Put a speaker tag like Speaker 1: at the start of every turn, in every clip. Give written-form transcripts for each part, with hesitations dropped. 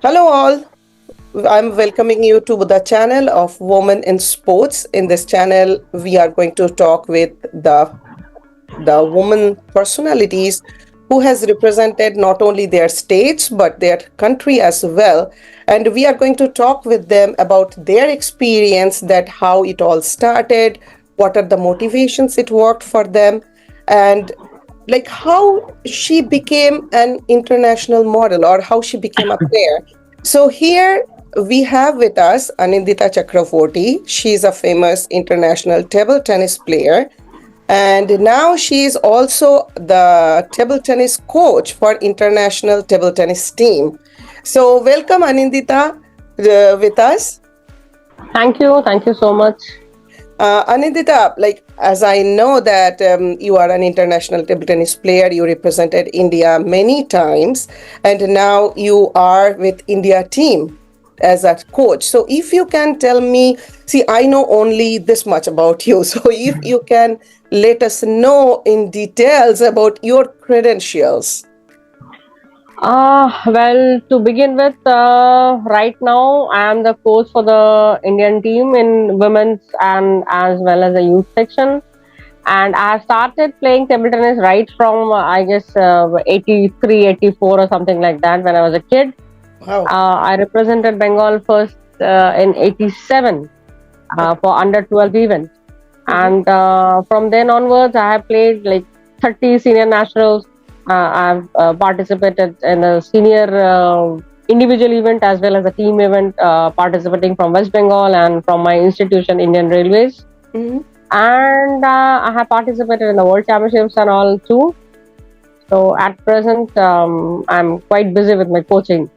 Speaker 1: Hello, all. I'm welcoming you to the channel of Women in Sports. In this channel, we are going to talk with the women personalities who has represented not only their states but their country as well. And we are going to talk with them about their experience, that how it all started, what are the motivations it worked for them, and like how she became an international model or how she became a player. So here we have with us Anindita Chakraborty. She's a famous international table tennis player, and now she is also the table tennis coach for international table tennis team. So welcome Anindita with us.
Speaker 2: Thank you so much.
Speaker 1: Anindita, like as I know that you are an international table tennis player, you represented India many times, and now you are with India team as a coach. So if you can tell me, see, I know only this much about you. So if you can let us know in details about your credentials.
Speaker 2: To begin with, right now I am the coach for the Indian team in women's and as well as the youth section. And I have started playing table tennis right from, I guess, 83, 84 or something like that when I was a kid.
Speaker 1: Wow.
Speaker 2: I represented Bengal first in 87 for under 12 event. And from then onwards, I have played like 30 senior nationals. I've participated in a senior individual event as well as a team event, participating from West Bengal and from my institution, Indian Railways. And I have participated in the World Championships and all too. So at present, I'm quite busy with my coaching.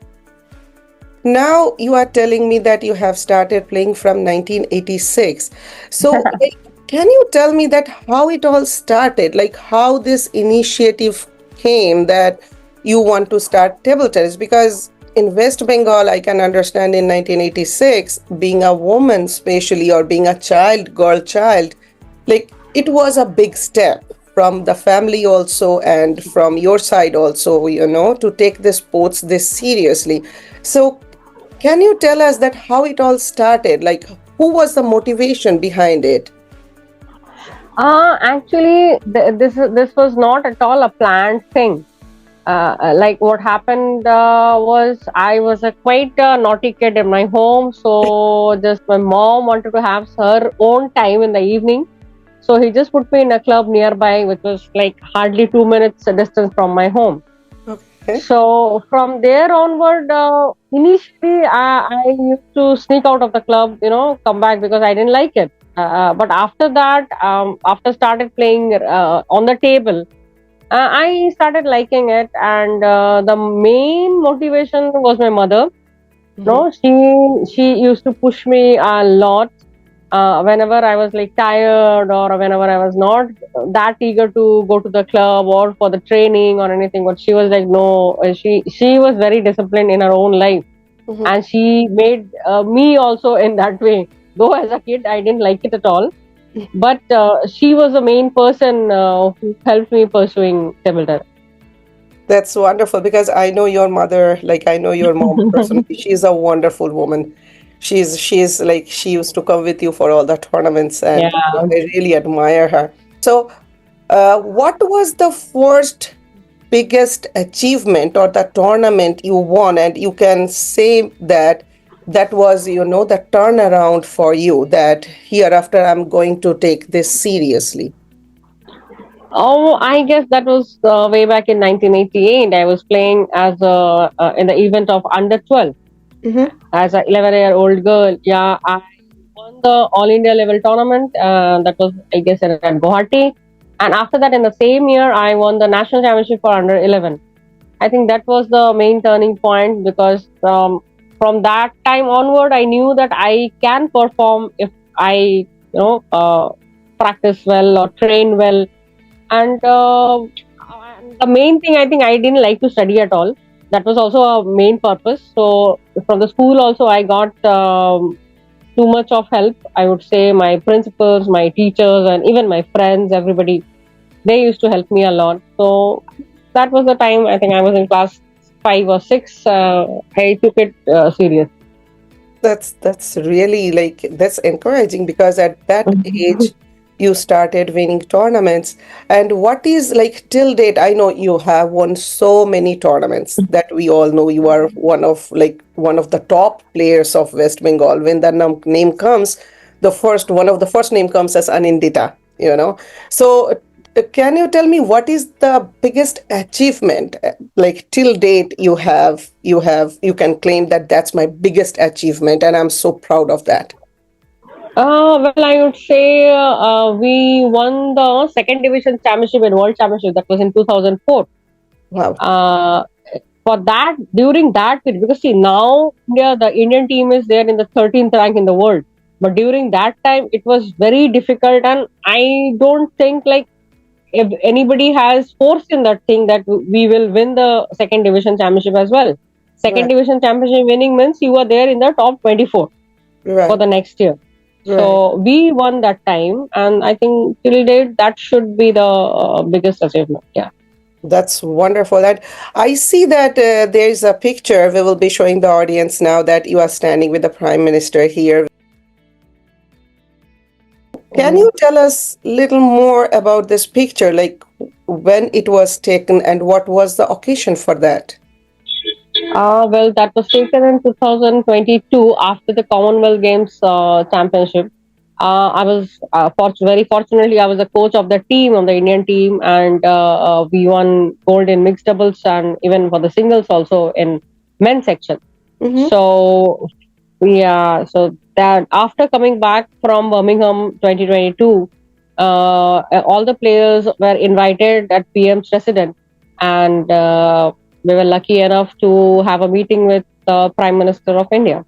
Speaker 1: Now you are telling me that you have started playing from 1986. So like, can you tell me that how it all started? Like how this initiative came that you want to start table tennis? Because in West Bengal, I can understand in 1986, being a woman, especially, or being a child, girl child, like it was a big step from the family also and from your side also, to take the sports this seriously. So can you tell us that how it all started? Like, who was the motivation behind it?
Speaker 2: This was not at all a planned thing. Like what happened was I was a quite naughty kid in my home, so just my mom wanted to have her own time in the evening. So he just put me in a club nearby, which was like hardly 2 minutes distance from my home.
Speaker 1: Okay.
Speaker 2: So from there onward, initially I used to sneak out of the club, come back because I didn't like it. But after that, after started playing on the table, I started liking it, and the main motivation was my mother. No, she used to push me a lot whenever I was like tired or whenever I was not that eager to go to the club or for the training or anything. But she was like, no, she was very disciplined in her own life, and she made me also in that way. Though as a kid I didn't like it at all, but she was the main person who helped me pursuing table tennis.
Speaker 1: That's wonderful because I know your mother, like I know your mom personally. She's a wonderful woman. She's like she used to come with you for all the tournaments, and
Speaker 2: Yeah.
Speaker 1: I really admire her. So, what was the first biggest achievement or the tournament you won, and you can say that that was the turnaround for you, that hereafter I'm going to take this seriously.
Speaker 2: Oh, I guess that was way back in 1988. I was playing as in the event of under 12 as an 11-year-old girl. Yeah, I won the All India level tournament. That was, I guess, at Guwahati. And after that, in the same year, I won the national championship for under 11. I think that was the main turning point because from that time onward, I knew that I can perform if I, practice well or train well. And the main thing, I think I didn't like to study at all. That was also a main purpose. So from the school also, I got too much of help. I would say my principals, my teachers, and even my friends, everybody, they used to help me a lot. So that was the time I think I was in class 5 or 6, I took it serious.
Speaker 1: That's really like that's encouraging because at that age you started winning tournaments. And what is like till date, I know you have won so many tournaments that we all know you are one of the top players of West Bengal. When the name comes, the first one of the first name comes as Anindita, you know. So can you tell me what is the biggest achievement like till date you can claim that that's my biggest achievement and I'm so proud of that.
Speaker 2: Well, I would say we won the second division championship and world championship. That was in 2004.
Speaker 1: Wow.
Speaker 2: Uh, for that, during that period, because see, now India, the Indian team is there in the 13th rank in the world. But during that time, it was very difficult, and I don't think like if anybody has force in that thing that we will win the second division championship as well. Second
Speaker 1: Right.
Speaker 2: division championship winning means you are there in the top 24 for
Speaker 1: Right.
Speaker 2: the next year.
Speaker 1: Right.
Speaker 2: So we won that time, and I think till date that should be the biggest achievement. Yeah.
Speaker 1: That's wonderful. That I see that there's a picture we will be showing the audience now that you are standing with the Prime Minister here. Can
Speaker 2: Mhm.
Speaker 1: you tell us a little more about this picture, like when it was taken and what was the occasion for that?
Speaker 2: Well, that was taken in 2022 after the Commonwealth Games championship. I was very fortunately I was a coach of the team of the Indian team, and we won gold in mixed doubles and even for the singles also in men's section.
Speaker 1: Mm-hmm.
Speaker 2: So yeah, so that after coming back from Birmingham 2022, all the players were invited at PM's residence, and we were lucky enough to have a meeting with the Prime Minister of India.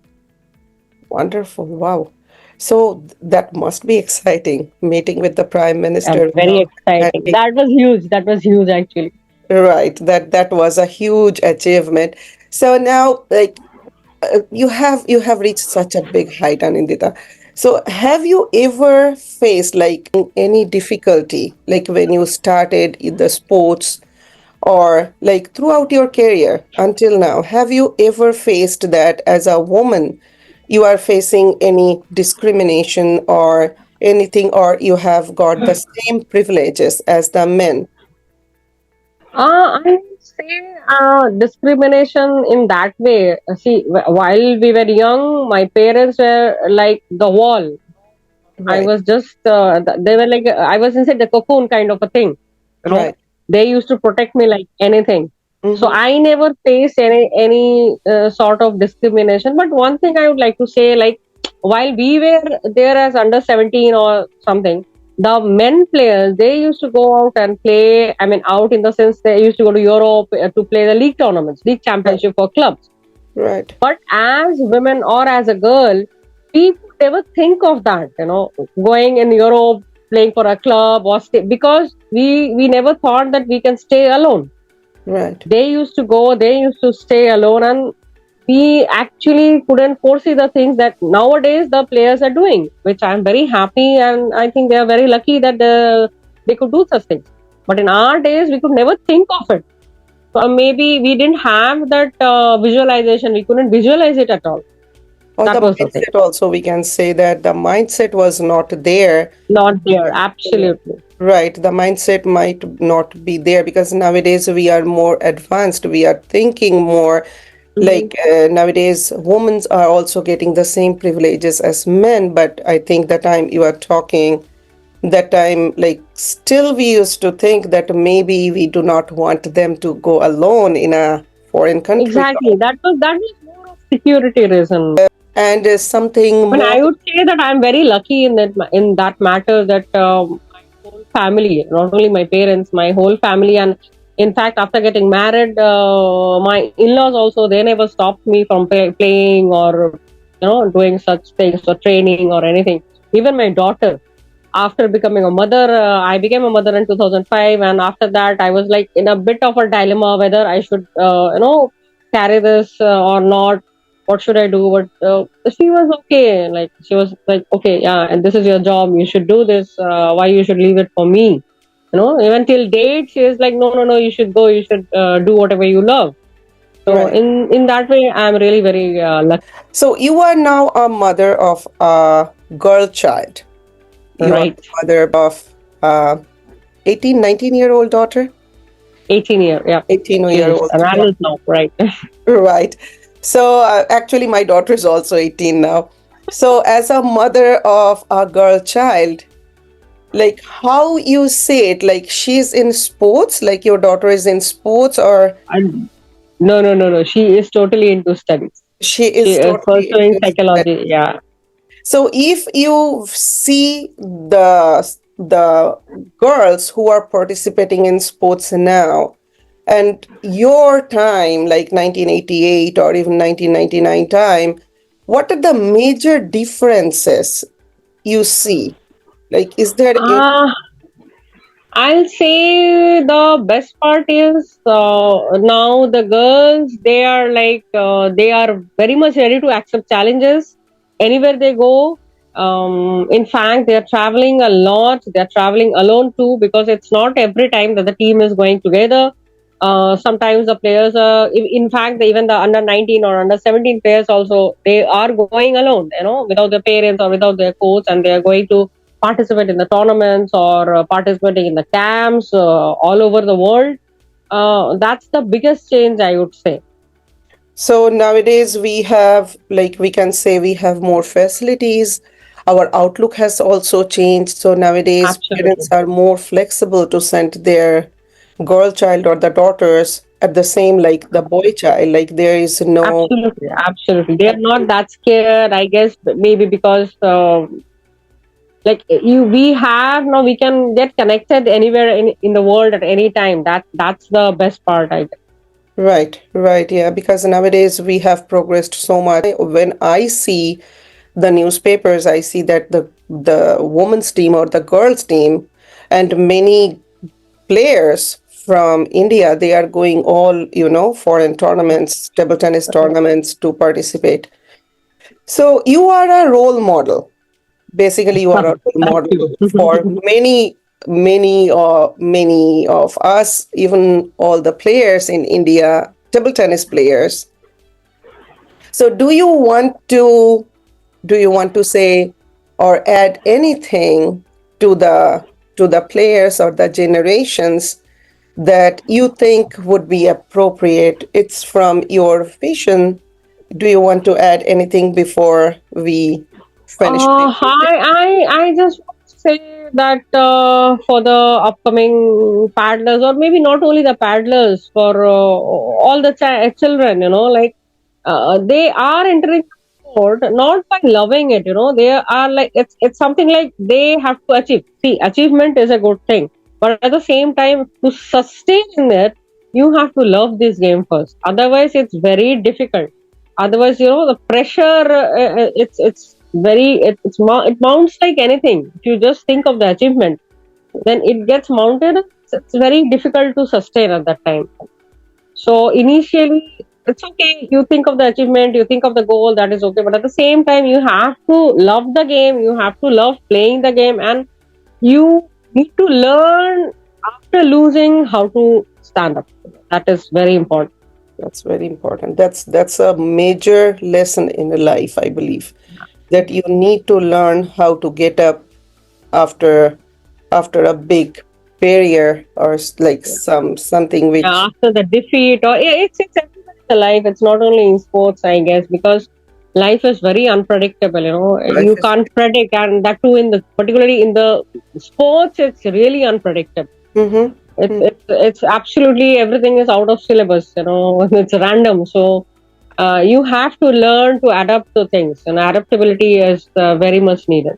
Speaker 1: Wonderful. Wow. So that must be exciting, meeting with the Prime Minister
Speaker 2: Very
Speaker 1: and
Speaker 2: exciting. That was huge. That was huge, actually.
Speaker 1: right. That was a huge achievement. So now, like you have reached such a big height, Anindita. So have you ever faced like any difficulty, like when you started in the sports or like throughout your career until now? Have you ever faced that as a woman? You are facing any discrimination or anything, or you have got the same privileges as the men?
Speaker 2: I would say discrimination in that way. See, while we were young, my parents were like the wall. I
Speaker 1: Right,
Speaker 2: was just, they were like, I was inside the cocoon kind of a thing. You know,
Speaker 1: right.
Speaker 2: they used to protect me like anything. So
Speaker 1: Mm-hmm.
Speaker 2: I never faced any sort of discrimination. But one thing I would like to say, like, while we were there as under 17 or something, the men players, they used to go out and play. I mean, out in the sense they used to go to Europe to play the league tournaments, league
Speaker 1: Right,
Speaker 2: championship for clubs.
Speaker 1: right,
Speaker 2: But as women or as a girl, we could never think of that, going in Europe, playing for a club or stay, because we never thought that we can stay alone.
Speaker 1: right.
Speaker 2: They used to go, they used to stay alone, and we actually couldn't foresee the things that nowadays the players are doing, which I'm very happy, and I think they are very lucky that they could do such things. But in our days, we could never think of it. So maybe we didn't have that visualization. We couldn't visualize it at all.
Speaker 1: Or
Speaker 2: That
Speaker 1: the
Speaker 2: was the thing.
Speaker 1: mindset also, we can say that the mindset was not there.
Speaker 2: Not there. Absolutely.
Speaker 1: Right, the mindset might not be there because nowadays we are more advanced. We are thinking more
Speaker 2: Mhm.
Speaker 1: like nowadays women are also getting the same privileges as men. But I think the time you are talking, that time like still we used to think that maybe we do not want them to go alone in a foreign country
Speaker 2: Exactly. That was more of security reason.
Speaker 1: and something
Speaker 2: And
Speaker 1: more.
Speaker 2: I would say that I'm very lucky in that matter that my whole family, not only my parents, my whole family, and in fact, after getting married, my in-laws also they never stopped me from playing or doing such things or training or anything. Even my daughter, after becoming a mother, I became a mother in 2005, and after that, I was like in a bit of a dilemma whether I should, carry this or not. What should I do? But she was okay. Like she was like, okay, yeah, and this is your job. You should do this. Why you should leave it for me? Even till date, she is like, no, no, no. You should go. You should do whatever you love. So
Speaker 1: Right.
Speaker 2: in that way, I'm really very lucky.
Speaker 1: So you are now a mother of a girl child. You are
Speaker 2: Right,
Speaker 1: the mother of 18, 19-year-old daughter?
Speaker 2: 18 year, yeah.
Speaker 1: 18
Speaker 2: She
Speaker 1: year
Speaker 2: is
Speaker 1: old
Speaker 2: an
Speaker 1: daughter.
Speaker 2: adult now, right?
Speaker 1: Right. So actually, my daughter is also 18 now. So, as a mother of a girl child, like how you say it, like she's in sports, like your daughter is in sports, or
Speaker 2: And no, no, no, no. She is totally into studies.
Speaker 1: she
Speaker 2: She
Speaker 1: is
Speaker 2: is
Speaker 1: totally
Speaker 2: pursuing
Speaker 1: into study.
Speaker 2: psychology. Yeah,
Speaker 1: So, if you see the girls who are participating in sports now, and your time, like 1988 or even 1999 time, what are the major differences you see? Like, is there any?
Speaker 2: uh, I'll say the best part is now the girls, they are like they are very much ready to accept challenges anywhere they go. In fact, they are traveling a lot. They are traveling alone too, because it's not every time that the team is going together. Sometimes the players are, in fact, even the under 19 or under 17 players also, they are going alone, without their parents or without their coach, and they are going to participate in the tournaments or participating in the camps all over the world. That's the biggest change, I would say.
Speaker 1: So nowadays we have, like, we can say we have more facilities. Our outlook has also changed. So nowadays parents
Speaker 2: Absolutely.
Speaker 1: are more flexible to send their girl child or the daughters at the same like the boy child. Like there is no.
Speaker 2: Absolutely. Absolutely. They are not that scared, I guess, maybe because like we have now, we can get connected anywhere in the world at any time. That's the best part, I guess.
Speaker 1: Right, right, yeah, because nowadays we have progressed so much. When I see the newspapers, I see that the women's team or the girls team and many players from India, they are going all, foreign tournaments, table tennis tournaments to participate. So you are a role model. Basically, you are a role
Speaker 2: Thank
Speaker 1: model
Speaker 2: you.
Speaker 1: for many of us, even all the players in India, table tennis players. So do you want to say or add anything to the players or the generations that you think would be appropriate? It's from your vision. Do you want to add anything before we finish?
Speaker 2: I just want to say that for the upcoming paddlers, or maybe not only the paddlers, for all the children, like they are entering the sport not by loving it. They are like, it's something like they have to achieve. See, achievement is a good thing, but at the same time, to sustain in it, you have to love this game first. Otherwise, it's very difficult. Otherwise, the pressure, it's very it mounts like anything. If you just think of the achievement, then it gets mounted. It's very difficult to sustain at that time. So initially, it's okay. You think of the achievement, you think of the goal, that is okay. But at the same time, you have to love the game. You have to love playing the game, and you need to learn after losing how to stand up. That is very important.
Speaker 1: That's very important. That's a major lesson in life, I believe, that you need to learn how to get up after a big barrier or like something which
Speaker 2: After the defeat, or it's everywhere in the life. It's not only in sports, I guess, because life is very unpredictable.
Speaker 1: life
Speaker 2: You
Speaker 1: is.
Speaker 2: can't predict, and that too in the particularly in the sports, it's really unpredictable. It's
Speaker 1: Mm-hmm.
Speaker 2: it's it's absolutely everything is out of syllabus. It's random. So you have to learn to adapt to things, and adaptability is very much needed.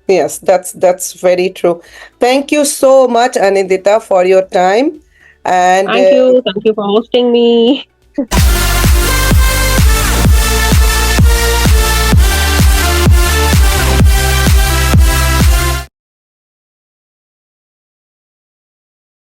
Speaker 1: Yes, that's very true. Thank you so much, Anindita, for your time. And
Speaker 2: Thank you for hosting me.